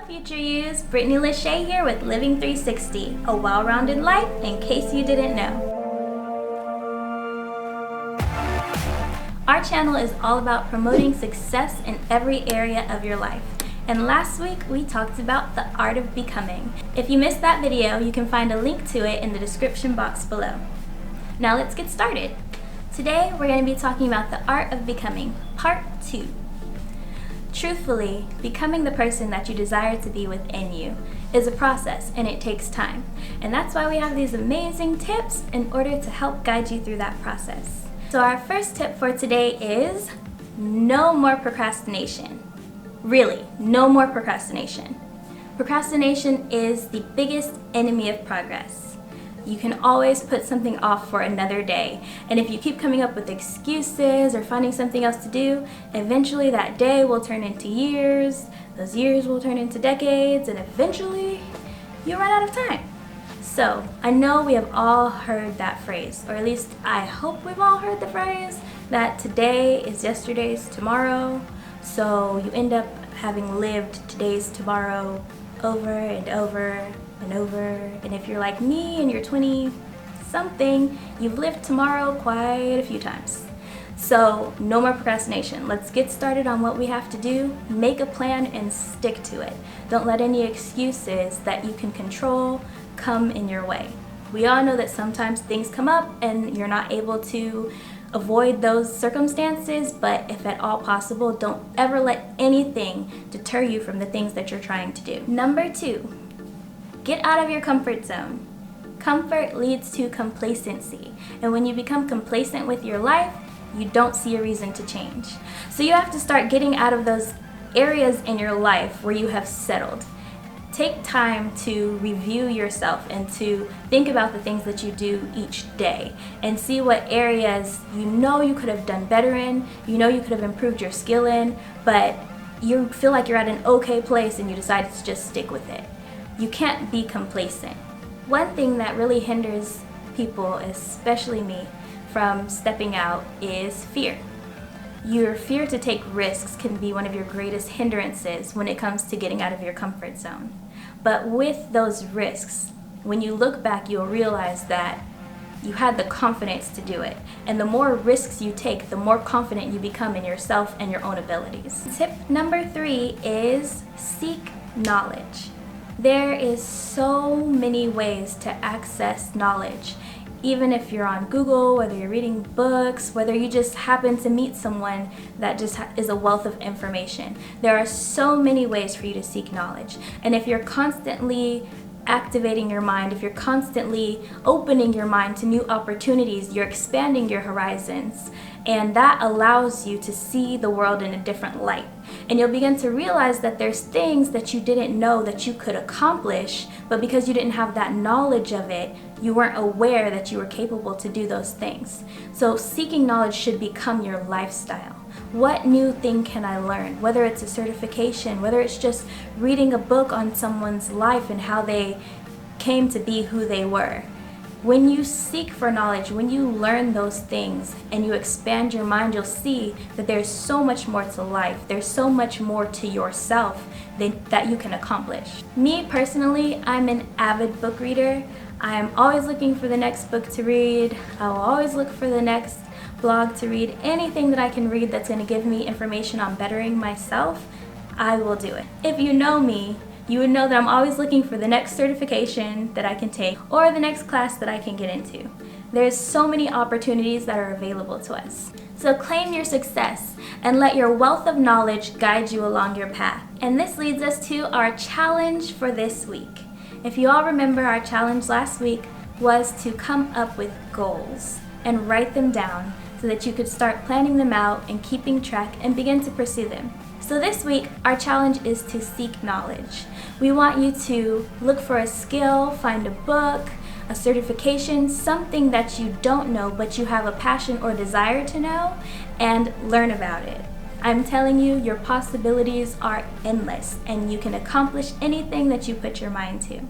future yous? Brittany Lachey here with Living 360, a well-rounded life in case you didn't know. Our channel is all about promoting success in every area of your life. And last week we talked about the art of becoming. If you missed that video, you can find a link to it in the description box below. Now let's get started. Today we're going to be talking about the art of becoming, part 2. Truthfully, becoming the person that you desire to be within you is a process and it takes time. And that's why we have these amazing tips in order to help guide you through that process. So our first tip for today is no more procrastination. Really, no more procrastination. Procrastination is the biggest enemy of progress. You can always put something off for another day. And if you keep coming up with excuses or finding something else to do, eventually that day will turn into years, those years will turn into decades, and eventually you run out of time. So I know we have all heard that phrase, or at least I hope we've all heard the phrase that today is yesterday's tomorrow. So you end up having lived today's tomorrow over and over and over. And if you're like me and you're 20 something, you've lived tomorrow quite a few times. So no more procrastination. Let's get started on what we have to do. Make a plan and stick to it. Don't let any excuses that you can control come in your way. We all know that sometimes things come up and you're not able to avoid those circumstances, but if at all possible, don't ever let anything deter you from the things that you're trying to do. Number 2, get out of your comfort zone. Comfort leads to complacency, and when you become complacent with your life, you don't see a reason to change. So you have to start getting out of those areas in your life where you have settled. Take time to review yourself and to think about the things that you do each day and see what areas you know you could have done better in, you know you could have improved your skill in, but you feel like you're at an okay place and you decided to just stick with it. You can't be complacent. One thing that really hinders people, especially me, from stepping out is fear. Your fear to take risks can be one of your greatest hindrances when it comes to getting out of your comfort zone. But with those risks, when you look back, you'll realize that you had the confidence to do it. And the more risks you take, the more confident you become in yourself and your own abilities. Tip number 3 is seek knowledge. There is so many ways to access knowledge. Even if you're on Google, whether you're reading books, whether you just happen to meet someone that just is a wealth of information. There are so many ways for you to seek knowledge. And if you're constantly activating your mind, if you're constantly opening your mind to new opportunities, you're expanding your horizons. And that allows you to see the world in a different light. And you'll begin to realize that there's things that you didn't know that you could accomplish, but because you didn't have that knowledge of it, you weren't aware that you were capable to do those things. So seeking knowledge should become your lifestyle. What new thing can I learn? Whether it's a certification, whether it's just reading a book on someone's life and how they came to be who they were. When you seek for knowledge, when you learn those things and you expand your mind, you'll see that there's so much more to life. There's so much more to yourself that you can accomplish. Me personally, I'm an avid book reader. I'm always looking for the next book to read. I'll always look for the next blog to read. Anything that I can read that's going to give me information on bettering myself, I will do it. If you know me, you would know that I'm always looking for the next certification that I can take or the next class that I can get into. There's so many opportunities that are available to us. So claim your success and let your wealth of knowledge guide you along your path. And this leads us to our challenge for this week. If you all remember, our challenge last week was to come up with goals and write them down so that you could start planning them out and keeping track and begin to pursue them. So this week, our challenge is to seek knowledge. We want you to look for a skill, find a book, a certification, something that you don't know but you have a passion or desire to know, and learn about it. I'm telling you, your possibilities are endless and you can accomplish anything that you put your mind to.